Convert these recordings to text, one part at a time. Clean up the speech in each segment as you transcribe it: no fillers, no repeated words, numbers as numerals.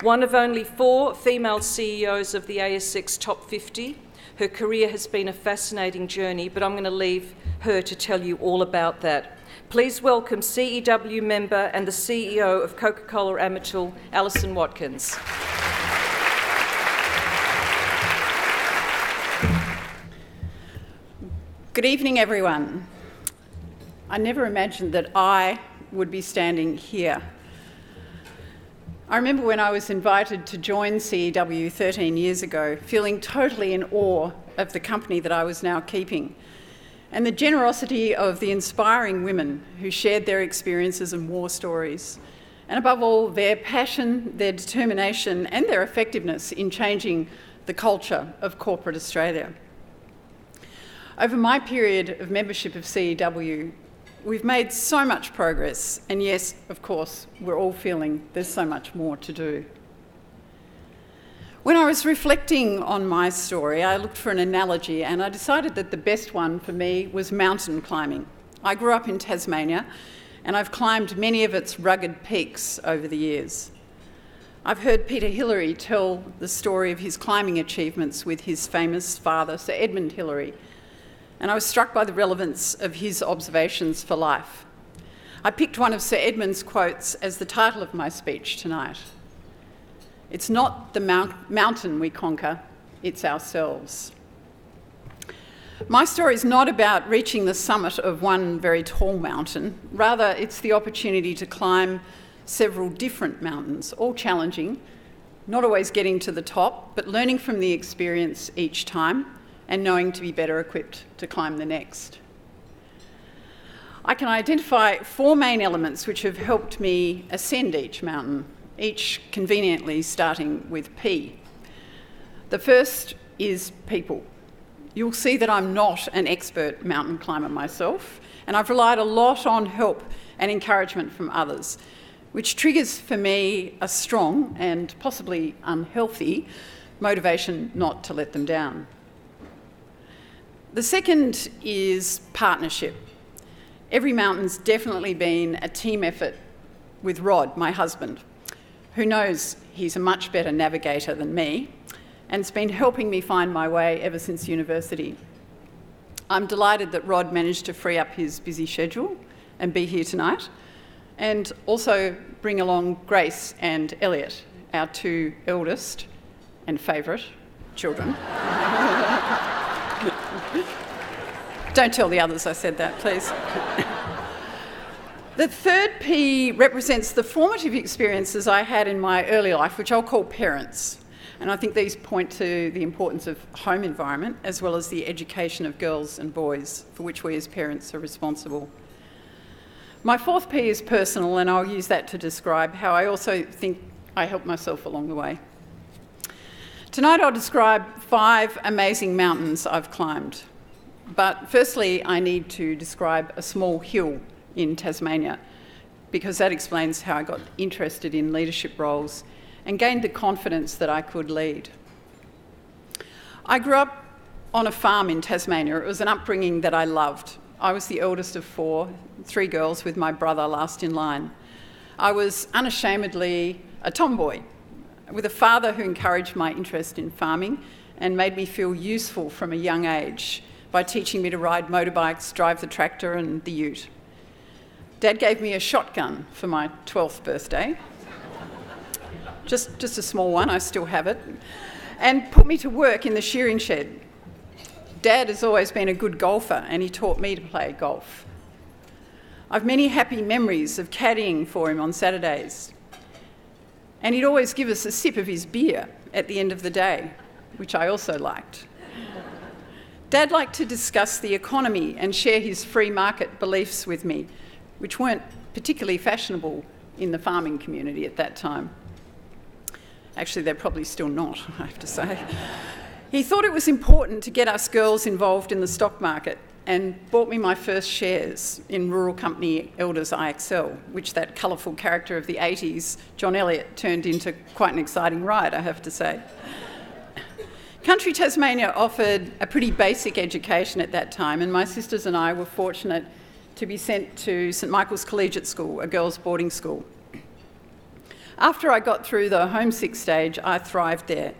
One of only 4 female CEOs of the ASX Top 50, her career has been a fascinating journey, but I'm going to leave her to tell you all about that. Please welcome CEW member and the CEO of Coca-Cola Amatil, Alison Watkins. Good evening, everyone. I never imagined that I would be standing here. I remember when I was invited to join CEW 13 years ago, feeling totally in awe of the company that I was now keeping and the generosity of the inspiring women who shared their experiences and war stories, and above all, their passion, their determination and their effectiveness in changing the culture of corporate Australia. Over my period of membership of CEW, we've made so much progress, and yes, of course, we're all feeling there's so much more to do. When I was reflecting on my story, I looked for an analogy, and I decided that the best one for me was mountain climbing. I grew up in Tasmania, and I've climbed many of its rugged peaks over the years. I've heard Peter Hillary tell the story of his climbing achievements with his famous father, Sir Edmund Hillary, and I was struck by the relevance of his observations for life. I picked one of Sir Edmund's quotes as the title of my speech tonight. It's not the mountain we conquer, it's ourselves. My story is not about reaching the summit of one very tall mountain. Rather, it's the opportunity to climb several different mountains, all challenging, not always getting to the top, but learning from the experience each time, and knowing to be better equipped to climb the next. I can identify 4 main elements which have helped me ascend each mountain, each conveniently starting with P. The first is people. You'll see that I'm not an expert mountain climber myself, and I've relied a lot on help and encouragement from others, which triggers for me a strong and possibly unhealthy motivation not to let them down. The second is partnership. Every mountain's definitely been a team effort with Rod, my husband, who knows he's a much better navigator than me and has been helping me find my way ever since university. I'm delighted that Rod managed to free up his busy schedule and be here tonight, and also bring along Grace and Elliot, our 2 eldest and favourite children. Don't tell the others I said that, please. The third P represents the formative experiences I had in my early life, which I'll call parents. And I think these point to the importance of home environment, as well as the education of girls and boys, for which we as parents are responsible. My fourth P is personal, and I'll use that to describe how I also think I helped myself along the way. Tonight I'll describe 5 amazing mountains I've climbed. But firstly, I need to describe a small hill in Tasmania, because that explains how I got interested in leadership roles and gained the confidence that I could lead. I grew up on a farm in Tasmania. It was an upbringing that I loved. I was the eldest of 4, 3 girls with my brother last in line. I was unashamedly a tomboy, with a father who encouraged my interest in farming and made me feel useful from a young age by teaching me to ride motorbikes, drive the tractor and the ute. Dad gave me a shotgun for my 12th birthday, just a small one, I still have it, and put me to work in the shearing shed. Dad has always been a good golfer, and he taught me to play golf. I've many happy memories of caddying for him on Saturdays, and he'd always give us a sip of his beer at the end of the day, which I also liked. Dad liked to discuss the economy and share his free market beliefs with me, which weren't particularly fashionable in the farming community at that time. Actually, they're probably still not, I have to say. He thought it was important to get us girls involved in the stock market and bought me my first shares in rural company Elders IXL, which that colourful character of the 80s, John Elliott, turned into quite an exciting ride, I have to say. Country Tasmania offered a pretty basic education at that time, and my sisters and I were fortunate to be sent to St Michael's Collegiate School, a girls' boarding school. After I got through the homesick stage, I thrived there.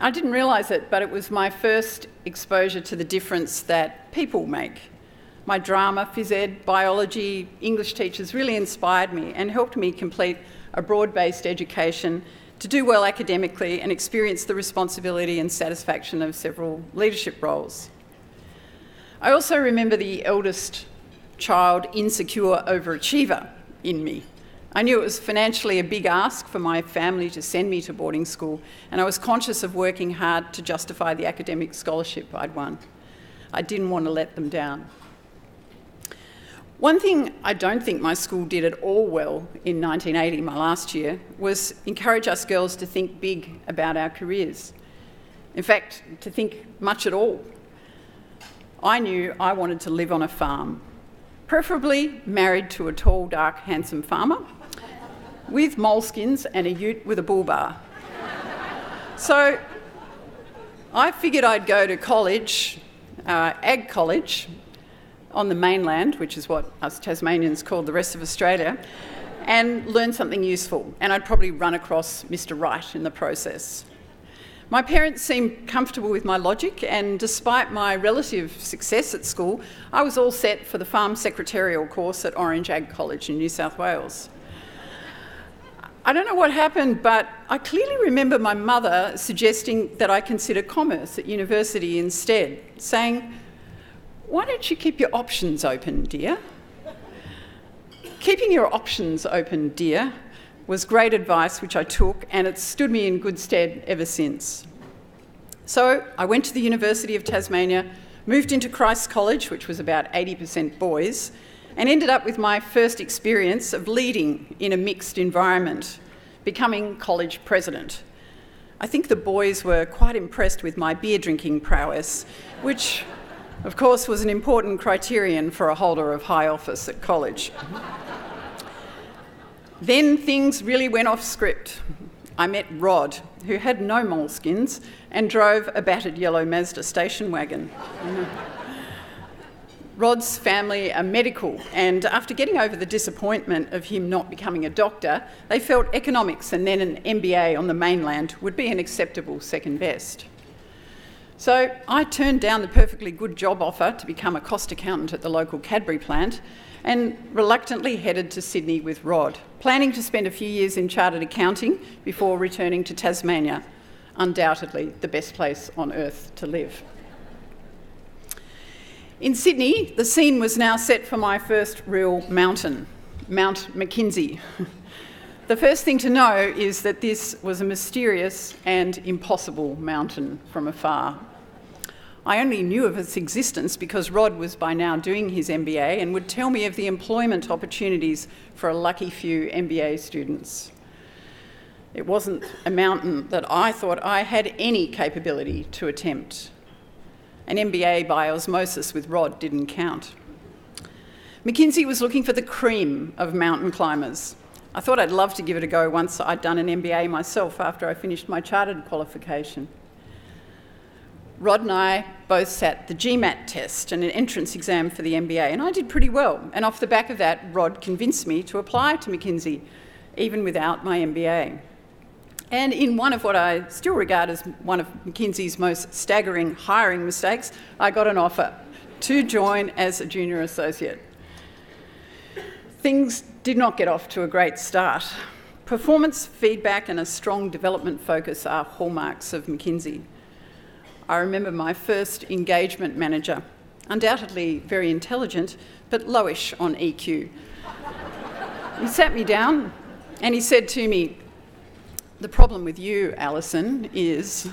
I didn't realise it, but it was my first exposure to the difference that people make. My drama, phys ed, biology, English teachers really inspired me and helped me complete a broad-based education to do well academically and experience the responsibility and satisfaction of several leadership roles. I also remember the eldest child insecure overachiever in me. I knew it was financially a big ask for my family to send me to boarding school, and I was conscious of working hard to justify the academic scholarship I'd won. I didn't want to let them down. One thing I don't think my school did at all well in 1980, my last year, was encourage us girls to think big about our careers. In fact, to think much at all. I knew I wanted to live on a farm, preferably married to a tall, dark, handsome farmer, with moleskins and a ute with a bull bar. So I figured I'd go to college, ag college, on the mainland, which is what us Tasmanians called the rest of Australia, and learn something useful. And I'd probably run across Mr. Right in the process. My parents seemed comfortable with my logic, and despite my relative success at school, I was all set for the farm secretarial course at Orange Ag College in New South Wales. I don't know what happened, but I clearly remember my mother suggesting that I consider commerce at university instead, saying, "Why don't you keep your options open, dear?" Keeping your options open, dear, was great advice which I took, and it's stood me in good stead ever since. So I went to the University of Tasmania, moved into Christ's College, which was about 80% boys, and ended up with my first experience of leading in a mixed environment, becoming college president. I think the boys were quite impressed with my beer drinking prowess, which of course was an important criterion for a holder of high office at college. Then things really went off script. I met Rod, who had no moleskins and drove a battered yellow Mazda station wagon. Rod's family are medical, and after getting over the disappointment of him not becoming a doctor, they felt economics and then an MBA on the mainland would be an acceptable second best. So I turned down the perfectly good job offer to become a cost accountant at the local Cadbury plant and reluctantly headed to Sydney with Rod, planning to spend a few years in chartered accounting before returning to Tasmania, undoubtedly the best place on earth to live. In Sydney, the scene was now set for my first real mountain, Mount McKinsey. The first thing to know is that this was a mysterious and impossible mountain from afar. I only knew of its existence because Rod was by now doing his MBA and would tell me of the employment opportunities for a lucky few MBA students. It wasn't a mountain that I thought I had any capability to attempt. An MBA by osmosis with Rod didn't count. McKinsey was looking for the cream of mountain climbers. I thought I'd love to give it a go once I'd done an MBA myself after I finished my chartered qualification. Rod and I both sat the GMAT test and an entrance exam for the MBA, and I did pretty well. And off the back of that, Rod convinced me to apply to McKinsey, even without my MBA. And in one of what I still regard as one of McKinsey's most staggering hiring mistakes, I got an offer to join as a junior associate. Things did not get off to a great start. Performance, feedback and a strong development focus are hallmarks of McKinsey. I remember my first engagement manager, undoubtedly very intelligent, but lowish on EQ. He sat me down and he said to me, "The problem with you, Alison, is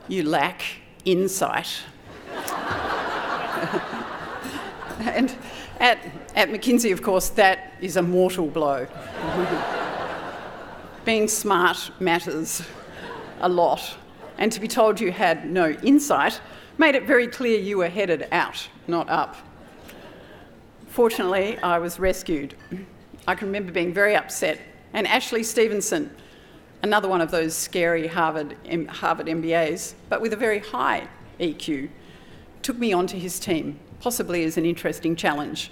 you lack insight." And at McKinsey, of course, that is a mortal blow. Being smart matters a lot, and to be told you had no insight made it very clear you were headed out, not up. Fortunately, I was rescued. I can remember being very upset, and Ashley Stevenson, another one of those scary Harvard MBAs, but with a very high EQ, took me onto his team, possibly as an interesting challenge.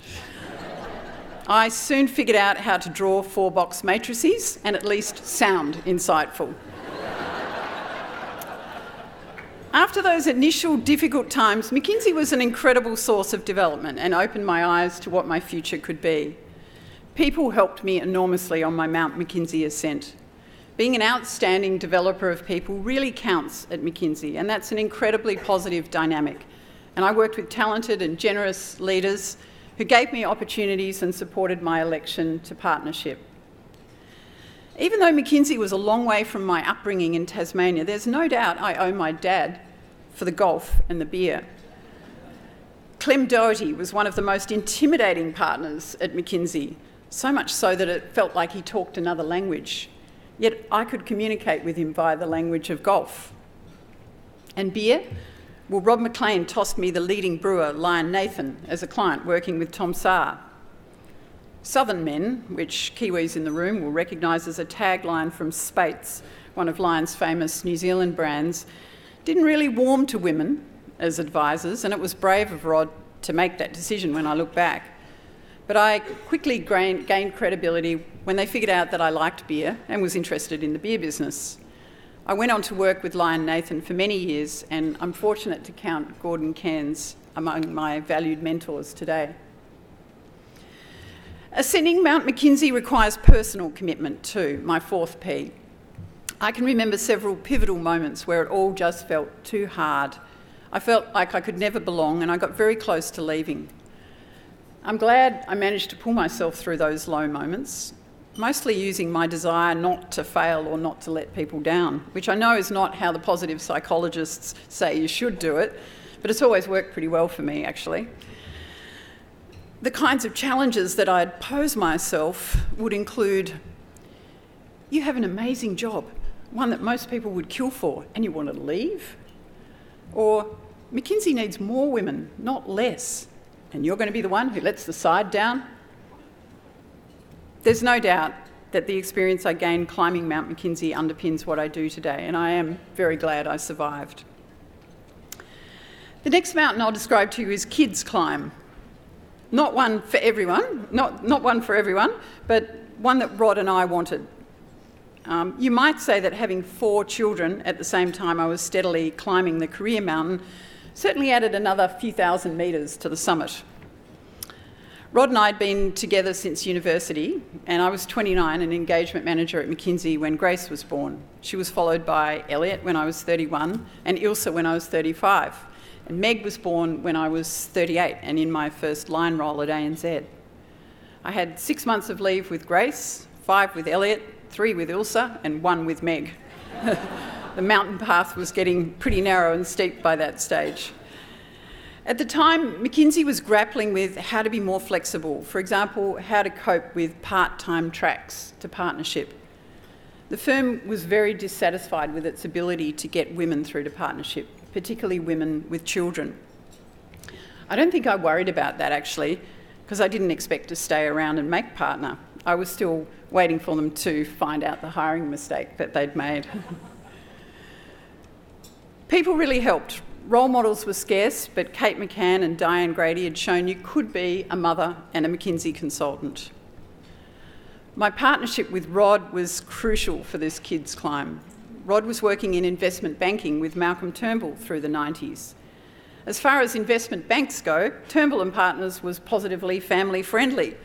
I soon figured out how to draw 4-box matrices and at least sound insightful. After those initial difficult times, McKinsey was an incredible source of development and opened my eyes to what my future could be. People helped me enormously on my Mount McKinsey ascent. Being an outstanding developer of people really counts at McKinsey, and that's an incredibly positive dynamic. And I worked with talented and generous leaders who gave me opportunities and supported my election to partnership. Even though McKinsey was a long way from my upbringing in Tasmania, there's no doubt I owe my dad for the golf and the beer. Clem Doherty was one of the most intimidating partners at McKinsey, so much so that it felt like he talked another language. Yet I could communicate with him via the language of golf. And beer? Well, Rob McLean tossed me the leading brewer, Lion Nathan, as a client working with Tom Saar. Southern men, which Kiwis in the room will recognise as a tagline from Spates, one of Lion's famous New Zealand brands, didn't really warm to women as advisors, and it was brave of Rod to make that decision when I look back. But I quickly gained credibility when they figured out that I liked beer and was interested in the beer business. I went on to work with Lion Nathan for many years, and I'm fortunate to count Gordon Cairns among my valued mentors today. Ascending Mount McKinsey requires personal commitment too, my 4th P. I can remember several pivotal moments where it all just felt too hard. I felt like I could never belong, and I got very close to leaving. I'm glad I managed to pull myself through those low moments, mostly using my desire not to fail or not to let people down, which I know is not how the positive psychologists say you should do it, but it's always worked pretty well for me, actually. The kinds of challenges that I'd pose myself would include, you have an amazing job, one that most people would kill for, and you want to leave? Or, McKinsey needs more women, not less, and you're going to be the one who lets the side down? There's no doubt that the experience I gained climbing Mount McKinsey underpins what I do today, and I am very glad I survived. The next mountain I'll describe to you is Kids Climb. Not one for everyone, not one for everyone, but one that Rod and I wanted. You might say that having 4 children at the same time I was steadily climbing the career mountain certainly added another few thousand metres to the summit. Rod and I had been together since university, and I was 29 and engagement manager at McKinsey when Grace was born. She was followed by Elliot when I was 31 and Ilsa when I was 35. And Meg was born when I was 38 and in my first line role at ANZ. I had 6 months of leave with Grace, 5 with Elliot, 3 with Ilsa, and 1 with Meg. The mountain path was getting pretty narrow and steep by that stage. At the time, McKinsey was grappling with how to be more flexible. For example, how to cope with part-time tracks to partnership. The firm was very dissatisfied with its ability to get women through to partnership, particularly women with children. I don't think I worried about that, actually, because I didn't expect to stay around and make partner. I was still waiting for them to find out the hiring mistake that they'd made. People really helped. Role models were scarce, but Kate McCann and Diane Grady had shown you could be a mother and a McKinsey consultant. My partnership with Rod was crucial for this Kids Climb. Rod was working in investment banking with Malcolm Turnbull through the 90s. As far as investment banks go, Turnbull and Partners was positively family-friendly,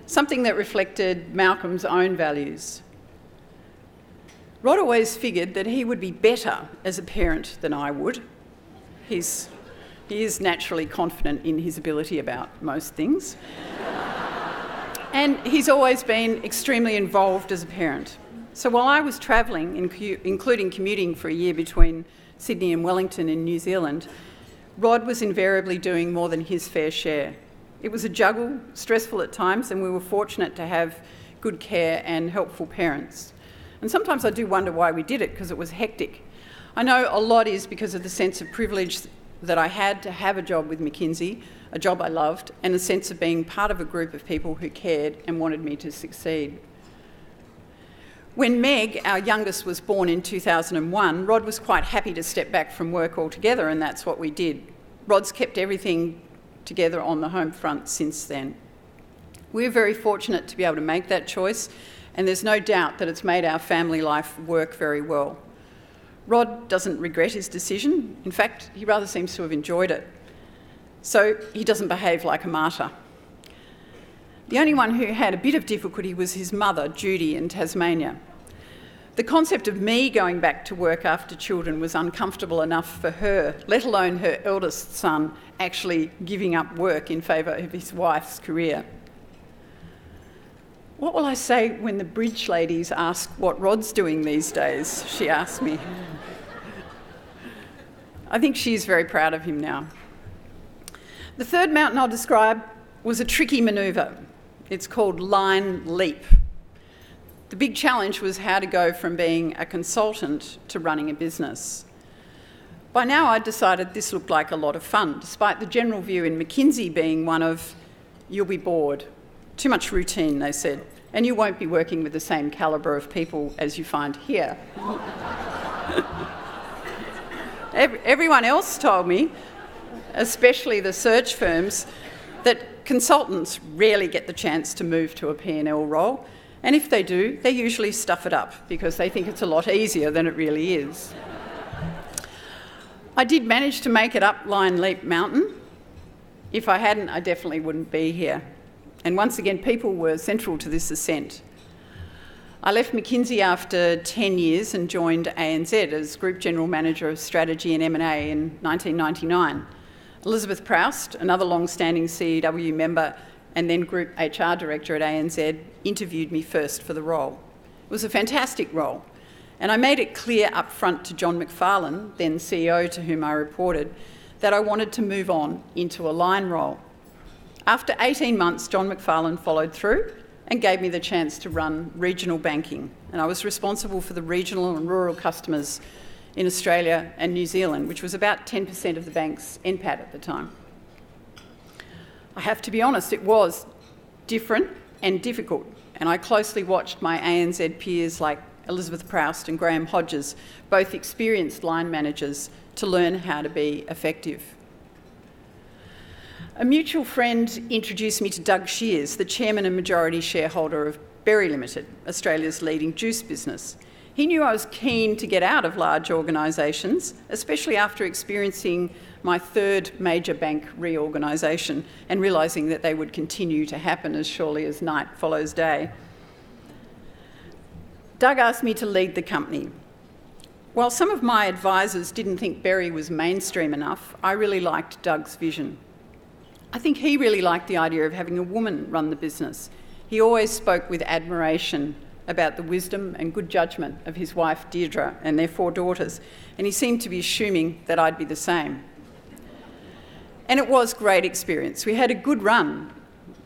something that reflected Malcolm's own values. Rod always figured that he would be better as a parent than I would. He is naturally confident in his ability about most things. And he's always been extremely involved as a parent. So while I was travelling, including commuting for a year between Sydney and Wellington in New Zealand, Rod was invariably doing more than his fair share. It was a juggle, stressful at times, and we were fortunate to have good care and helpful parents. And sometimes I do wonder why we did it, because it was hectic. I know a lot is because of the sense of privilege that I had to have a job with McKinsey, a job I loved, and a sense of being part of a group of people who cared and wanted me to succeed. When Meg, our youngest, was born in 2001, Rod was quite happy to step back from work altogether, and that's what we did. Rod's kept everything together on the home front since then. We're very fortunate to be able to make that choice, and there's no doubt that it's made our family life work very well. Rod doesn't regret his decision. In fact, he rather seems to have enjoyed it. So he doesn't behave like a martyr. The only one who had a bit of difficulty was his mother, Judy, in Tasmania. The concept of me going back to work after children was uncomfortable enough for her, let alone her eldest son actually giving up work in favour of his wife's career. What will I say when the bridge ladies ask what Rod's doing these days? She asked me. I think she's very proud of him now. The third mountain I'll describe was a tricky manoeuvre. It's called Lineleap. The big challenge was how to go from being a consultant to running a business. By now I'd decided this looked like a lot of fun, despite the general view in McKinsey being one of, you'll be bored. Too much routine, they said, and you won't be working with the same calibre of people as you find here. Everyone else told me, especially the search firms, that consultants rarely get the chance to move to a P&L role, and if they do, they usually stuff it up because they think it's a lot easier than it really is. I did manage to make it up Lineleap Mountain. If I hadn't, I definitely wouldn't be here. And once again, people were central to this ascent. I left McKinsey after 10 years and joined ANZ as Group General Manager of Strategy and M&A in 1999. Elizabeth Proust, another long-standing CEW member and then Group HR Director at ANZ, interviewed me first for the role. It was a fantastic role, and I made it clear up front to John McFarlane, then CEO to whom I reported, that I wanted to move on into a line role. After 18 months, John McFarlane followed through and gave me the chance to run regional banking, and I was responsible for the regional and rural customers in Australia and New Zealand, which was about 10% of the bank's NPAT at the time. I have to be honest, it was different and difficult, and I closely watched my ANZ peers like Elizabeth Proust and Graham Hodges, both experienced line managers, to learn how to be effective. A mutual friend introduced me to Doug Shears, the chairman and majority shareholder of Berry Limited, Australia's leading juice business. He knew I was keen to get out of large organisations, especially after experiencing my third major bank reorganisation and realising that they would continue to happen as surely as night follows day. Doug asked me to lead the company. While some of my advisors didn't think Berry was mainstream enough, I really liked Doug's vision. I think he really liked the idea of having a woman run the business. He always spoke with admiration about the wisdom and good judgment of his wife Deirdre and their 4 daughters, and he seemed to be assuming that I'd be the same. And it was great experience. We had a good run,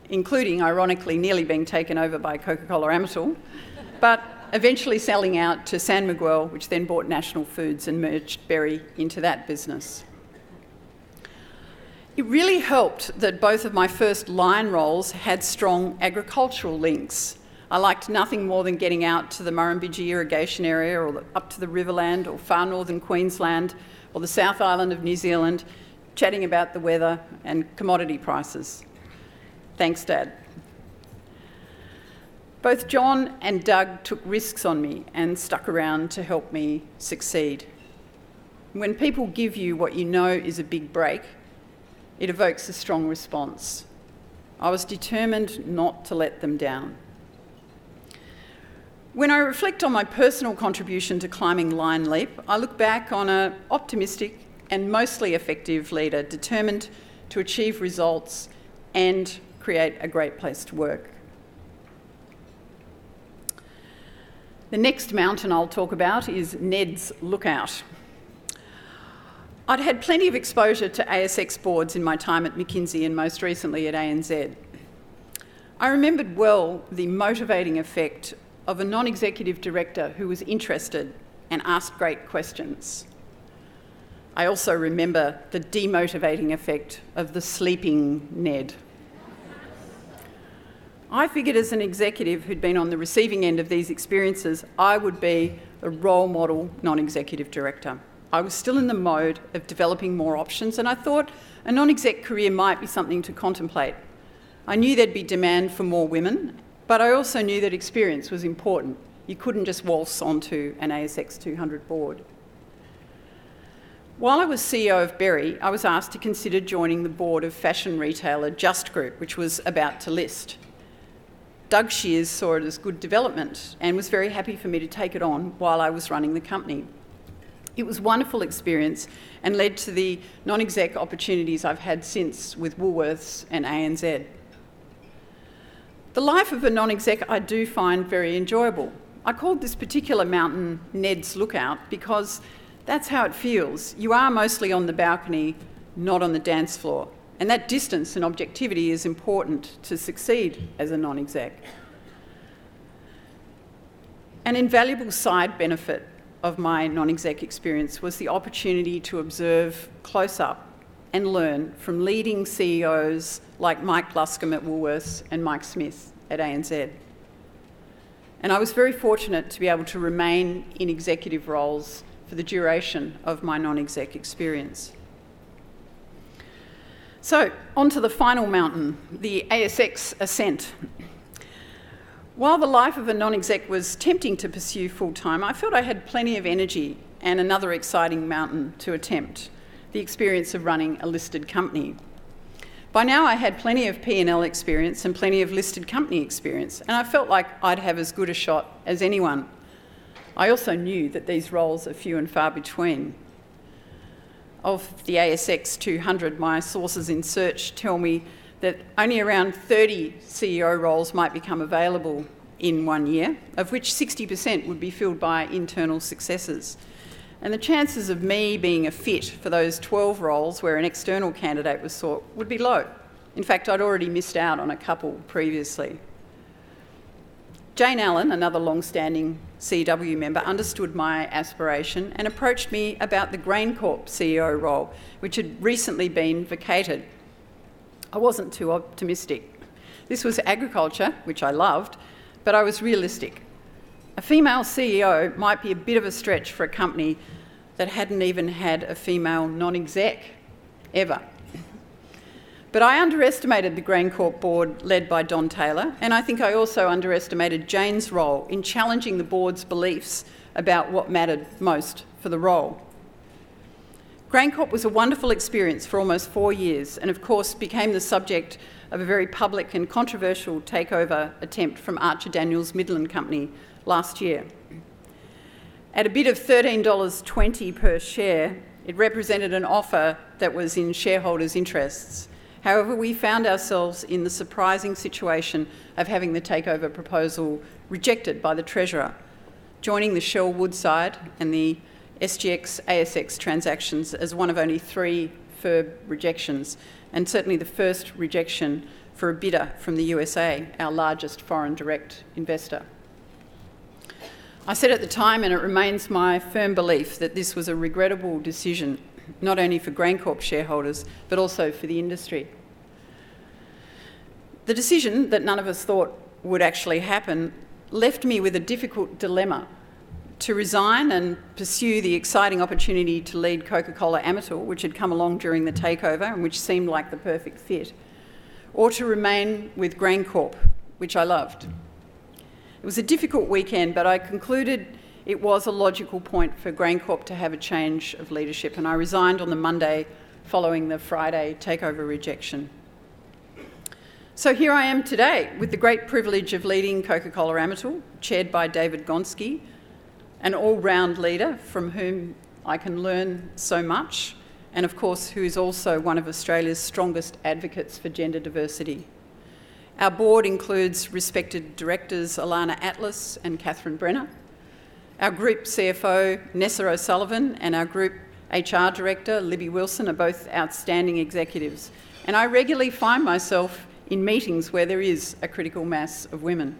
including, ironically, nearly being taken over by Coca-Cola Amatil, but eventually selling out to San Miguel, which then bought National Foods and merged Berry into that business. It really helped that both of my first line roles had strong agricultural links. I liked nothing more than getting out to the Murrumbidgee irrigation area or up to the Riverland or far northern Queensland or the South Island of New Zealand, chatting about the weather and commodity prices. Thanks, Dad. Both John and Doug took risks on me and stuck around to help me succeed. When people give you what you know is a big break, it evokes a strong response. I was determined not to let them down. When I reflect on my personal contribution to climbing Lineleap, I look back on an optimistic and mostly effective leader, determined to achieve results and create a great place to work. The next mountain I'll talk about is Neds Lookout. I'd had plenty of exposure to ASX boards in my time at McKinsey and most recently at ANZ. I remembered well the motivating effect of a non-executive director who was interested and asked great questions. I also remember the demotivating effect of the sleeping Ned. I figured as an executive who'd been on the receiving end of these experiences, I would be a role model non-executive director. I was still in the mode of developing more options, and I thought a non-exec career might be something to contemplate. I knew there'd be demand for more women, but I also knew that experience was important. You couldn't just waltz onto an ASX 200 board. While I was CEO of Berry, I was asked to consider joining the board of fashion retailer Just Group, which was about to list. Doug Shears saw it as good development and was very happy for me to take it on while I was running the company. It was a wonderful experience and led to the non-exec opportunities I've had since with Woolworths and ANZ. The life of a non-exec I do find very enjoyable. I called this particular mountain Neds Lookout because that's how it feels. You are mostly on the balcony, not on the dance floor. And that distance and objectivity is important to succeed as a non-exec. An invaluable side benefit of my non-exec experience was the opportunity to observe close up and learn from leading CEOs like Mike Luscombe at Woolworths and Mike Smith at ANZ. And I was very fortunate to be able to remain in executive roles for the duration of my non-exec experience. So, on to the final mountain, the ASX Ascent. While the life of a non-exec was tempting to pursue full-time, I felt I had plenty of energy and another exciting mountain to attempt, the experience of running a listed company. By now I had plenty of P&L experience and plenty of listed company experience, and I felt like I'd have as good a shot as anyone. I also knew that these roles are few and far between. Of the ASX 200, my sources in search tell me that only around 30 CEO roles might become available in 1 year, of which 60% would be filled by internal successors. And the chances of me being a fit for those 12 roles where an external candidate was sought would be low. In fact, I'd already missed out on a couple previously. Jane Allen, another long-standing CEW member, understood my aspiration and approached me about the GrainCorp CEO role, which had recently been vacated. I wasn't too optimistic. This was agriculture, which I loved, but I was realistic. A female CEO might be a bit of a stretch for a company that hadn't even had a female non-exec ever. But I underestimated the GrainCorp board led by Don Taylor, and I think I also underestimated Jane's role in challenging the board's beliefs about what mattered most for the role. GrainCorp was a wonderful experience for almost 4 years and of course became the subject of a very public and controversial takeover attempt from Archer Daniels Midland Company last year. At a bid of $13.20 per share, it represented an offer that was in shareholders' interests. However, we found ourselves in the surprising situation of having the takeover proposal rejected by the Treasurer, joining the Shell Woodside and the SGX ASX transactions as one of only 3 FIRB rejections, and certainly the first rejection for a bidder from the USA, our largest foreign direct investor. I said at the time, and it remains my firm belief, that this was a regrettable decision, not only for GrainCorp shareholders, but also for the industry. The decision that none of us thought would actually happen left me with a difficult dilemma: to resign and pursue the exciting opportunity to lead Coca-Cola Amatil, which had come along during the takeover and which seemed like the perfect fit, or to remain with GrainCorp, which I loved. It was a difficult weekend, but I concluded it was a logical point for GrainCorp to have a change of leadership, and I resigned on the Monday following the Friday takeover rejection. So here I am today with the great privilege of leading Coca-Cola Amatil, chaired by David Gonski, an all-round leader from whom I can learn so much, and of course who is also one of Australia's strongest advocates for gender diversity. Our board includes respected directors Alana Atlas and Catherine Brenner, our group CFO Nessa O'Sullivan and our group HR director Libby Wilson are both outstanding executives, and I regularly find myself in meetings where there is a critical mass of women.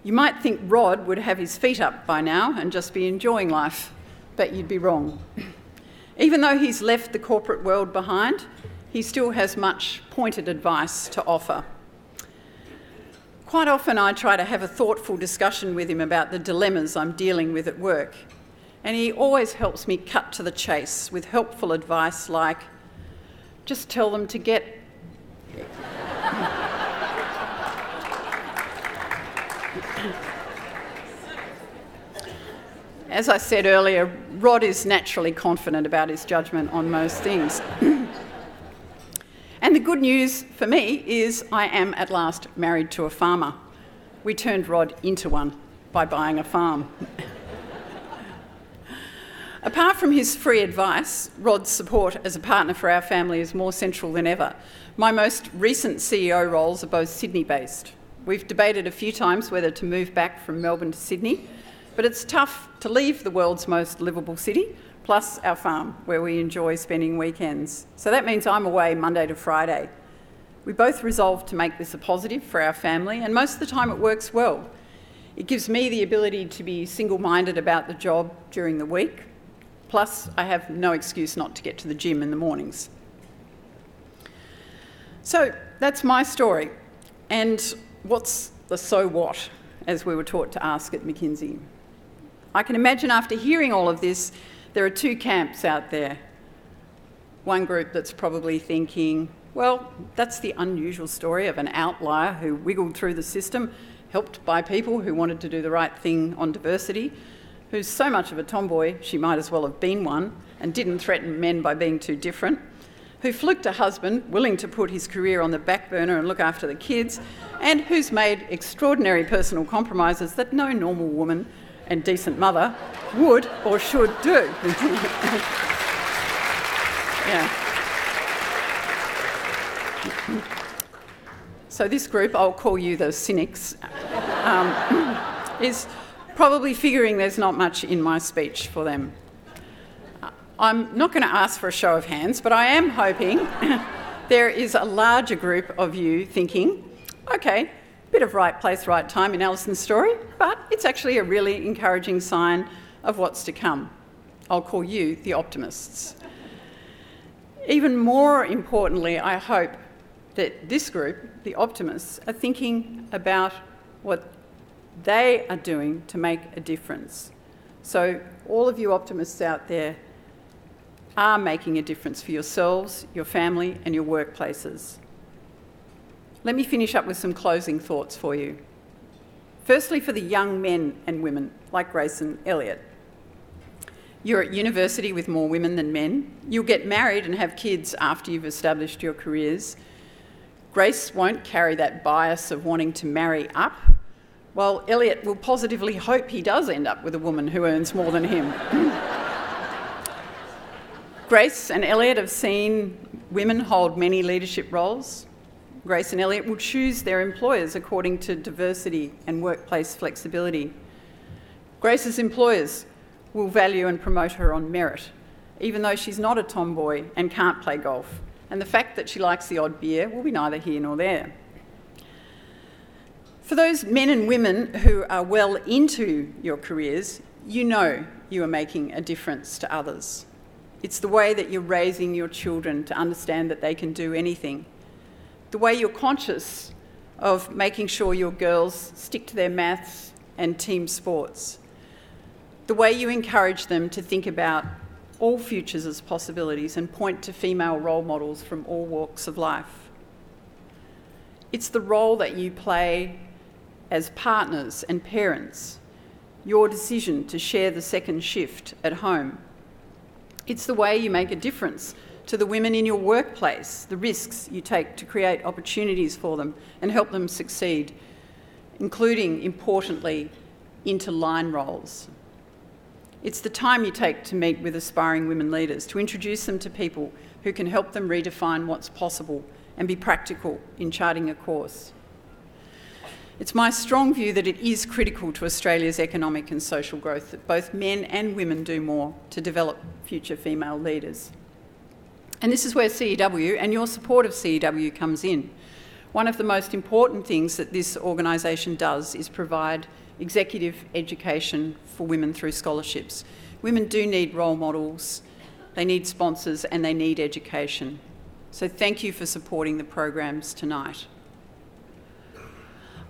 You might think Rod would have his feet up by now and just be enjoying life, but you'd be wrong. Even though he's left the corporate world behind, he still has much pointed advice to offer. Quite often I try to have a thoughtful discussion with him about the dilemmas I'm dealing with at work, and he always helps me cut to the chase with helpful advice like, just tell them to get As I said earlier, Rod is naturally confident about his judgment on most things. And the good news for me is I am at last married to a farmer. We turned Rod into one by buying a farm. Apart from his free advice, Rod's support as a partner for our family is more central than ever. My most recent CEO roles are both Sydney-based. We've debated a few times whether to move back from Melbourne to Sydney, but it's tough to leave the world's most livable city, plus our farm, where we enjoy spending weekends. So that means I'm away Monday to Friday. We both resolved to make this a positive for our family, and most of the time it works well. It gives me the ability to be single-minded about the job during the week. Plus, I have no excuse not to get to the gym in the mornings. So that's my story. And what's the so what, as we were taught to ask at McKinsey? I can imagine after hearing all of this, there are two camps out there. One group that's probably thinking, well, that's the unusual story of an outlier who wiggled through the system, helped by people who wanted to do the right thing on diversity, who's so much of a tomboy she might as well have been one and didn't threaten men by being too different, who fluked a husband willing to put his career on the back burner and look after the kids, and who's made extraordinary personal compromises that no normal woman and decent mother would or should do. Yeah. So this group, I'll call you the cynics, is probably figuring there's not much in my speech for them. I'm not going to ask for a show of hands, but I am hoping there is a larger group of you thinking, okay, bit of right place, right time in Alison's story, but it's actually a really encouraging sign of what's to come. I'll call you the optimists. Even more importantly, I hope that this group, the optimists, are thinking about what they are doing to make a difference. So all of you optimists out there are making a difference for yourselves, your family, and your workplaces. Let me finish up with some closing thoughts for you. Firstly, for the young men and women like Grace and Elliot. You're at university with more women than men. You'll get married and have kids after you've established your careers. Grace won't carry that bias of wanting to marry up, while Elliot will positively hope he does end up with a woman who earns more than him. Grace and Elliot have seen women hold many leadership roles. Grace and Elliot will choose their employers according to diversity and workplace flexibility. Grace's employers will value and promote her on merit, even though she's not a tomboy and can't play golf. And the fact that she likes the odd beer will be neither here nor there. For those men and women who are well into your careers, you know you are making a difference to others. It's the way that you're raising your children to understand that they can do anything. The way you're conscious of making sure your girls stick to their maths and team sports. The way you encourage them to think about all futures as possibilities and point to female role models from all walks of life. It's the role that you play as partners and parents, your decision to share the second shift at home. It's the way you make a difference to the women in your workplace, the risks you take to create opportunities for them and help them succeed, including, importantly, interline roles. It's the time you take to meet with aspiring women leaders, to introduce them to people who can help them redefine what's possible and be practical in charting a course. It's my strong view that it is critical to Australia's economic and social growth that both men and women do more to develop future female leaders. And this is where CEW and your support of CEW comes in. One of the most important things that this organisation does is provide executive education for women through scholarships. Women do need role models, they need sponsors, and they need education. So thank you for supporting the programs tonight.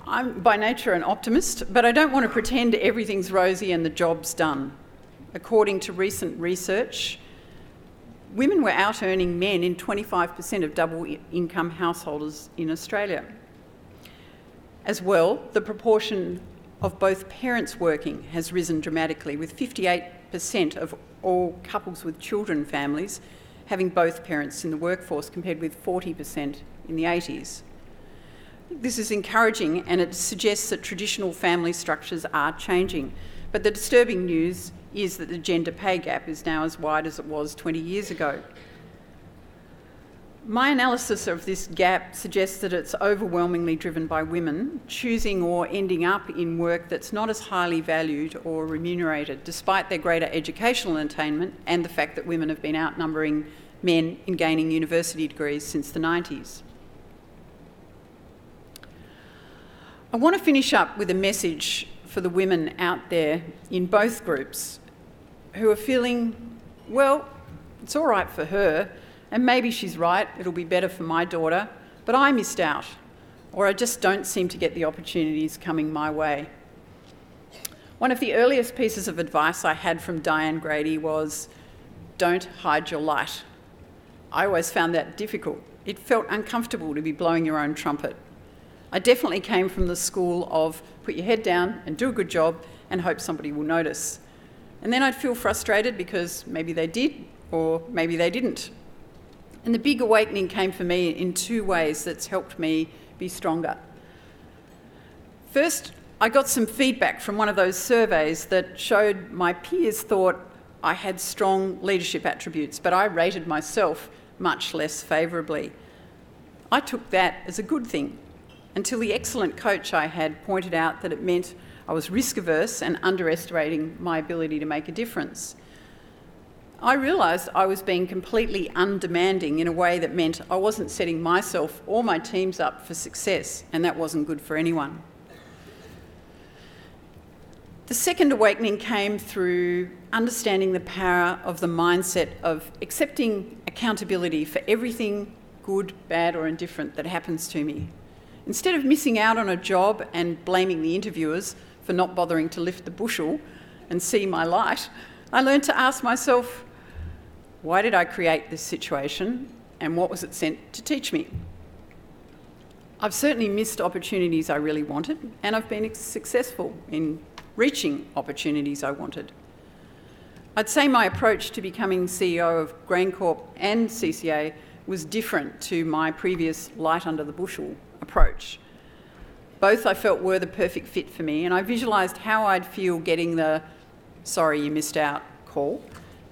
I'm by nature an optimist, but I don't want to pretend everything's rosy and the job's done. According to recent research, women were out-earning men in 25% of double-income householders in Australia. As well, the proportion of both parents working has risen dramatically, with 58% of all couples with children families having both parents in the workforce, compared with 40% in the 80s. This is encouraging, and it suggests that traditional family structures are changing. But the disturbing news is that the gender pay gap is now as wide as it was 20 years ago. My analysis of this gap suggests that it's overwhelmingly driven by women choosing or ending up in work that's not as highly valued or remunerated, despite their greater educational attainment and the fact that women have been outnumbering men in gaining university degrees since the 90s. I want to finish up with a message for the women out there in both groups who are feeling, well, it's all right for her, and maybe she's right, it'll be better for my daughter, but I missed out, or I just don't seem to get the opportunities coming my way. One of the earliest pieces of advice I had from Diane Grady was, don't hide your light. I always found that difficult. It felt uncomfortable to be blowing your own trumpet. I definitely came from the school of put your head down and do a good job and hope somebody will notice. And then I'd feel frustrated because maybe they did or maybe they didn't. And the big awakening came for me in two ways that's helped me be stronger. First, I got some feedback from one of those surveys that showed my peers thought I had strong leadership attributes, but I rated myself much less favourably. I took that as a good thing, until the excellent coach I had pointed out that it meant I was risk-averse and underestimating my ability to make a difference. I realised I was being completely undemanding in a way that meant I wasn't setting myself or my teams up for success, and that wasn't good for anyone. The second awakening came through understanding the power of the mindset of accepting accountability for everything good, bad or indifferent that happens to me. Instead of missing out on a job and blaming the interviewers for not bothering to lift the bushel and see my light, I learned to ask myself, why did I create this situation and what was it sent to teach me? I've certainly missed opportunities I really wanted, and I've been successful in reaching opportunities I wanted. I'd say my approach to becoming CEO of GrainCorp and CCA was different to my previous light under the bushel approach. Both I felt were the perfect fit for me, and I visualised how I'd feel getting the "sorry you missed out" call,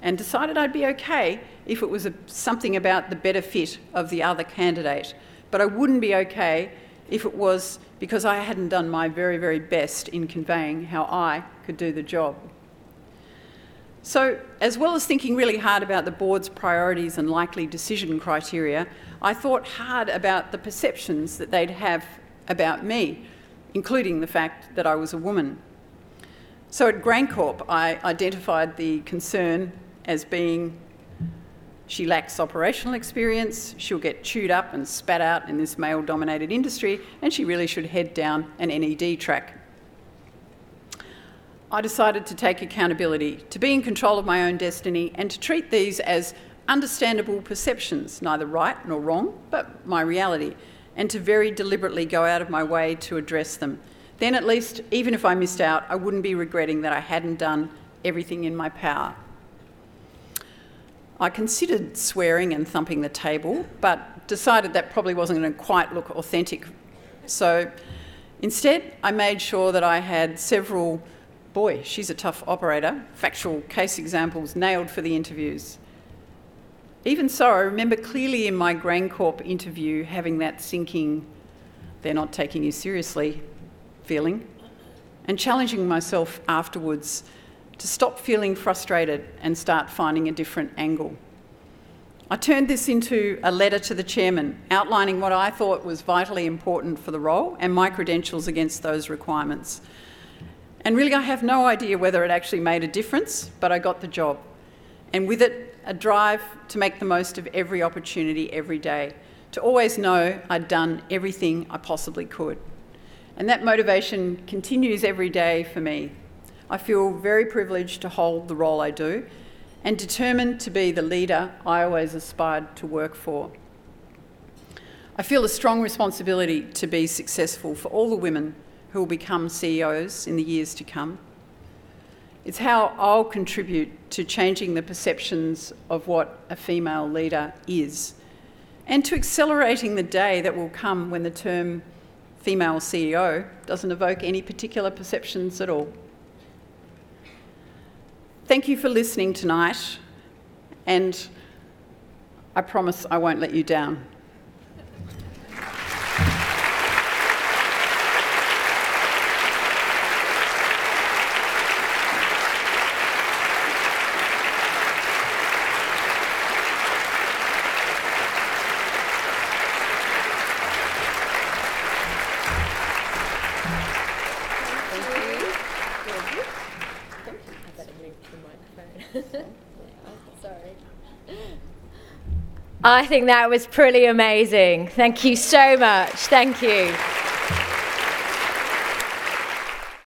and decided I'd be okay if it was something about the better fit of the other candidate, but I wouldn't be okay if it was because I hadn't done my very, very best in conveying how I could do the job. So, as well as thinking really hard about the board's priorities and likely decision criteria, I thought hard about the perceptions that they'd have about me, including the fact that I was a woman. So at GrainCorp, I identified the concern as being, she lacks operational experience, she'll get chewed up and spat out in this male-dominated industry, and she really should head down an NED track. I decided to take accountability, to be in control of my own destiny, and to treat these as understandable perceptions, neither right nor wrong, but my reality, and to very deliberately go out of my way to address them. Then at least, even if I missed out, I wouldn't be regretting that I hadn't done everything in my power. I considered swearing and thumping the table, but decided that probably wasn't going to quite look authentic. So instead, I made sure that I had several, boy, she's a tough operator, factual case examples nailed for the interviews. Even so, I remember clearly in my GrainCorp interview having that sinking, they're not taking you seriously feeling, and challenging myself afterwards to stop feeling frustrated and start finding a different angle. I turned this into a letter to the chairman, outlining what I thought was vitally important for the role and my credentials against those requirements. And really, I have no idea whether it actually made a difference, but I got the job. And with it, a drive to make the most of every opportunity every day, to always know I'd done everything I possibly could. And that motivation continues every day for me. I feel very privileged to hold the role I do and determined to be the leader I always aspired to work for. I feel a strong responsibility to be successful for all the women who will become CEOs in the years to come. It's how I'll contribute to changing the perceptions of what a female leader is, and to accelerating the day that will come when the term female CEO doesn't evoke any particular perceptions at all. Thank you for listening tonight, and I promise I won't let you down. I think that was pretty amazing. Thank you so much. Thank you.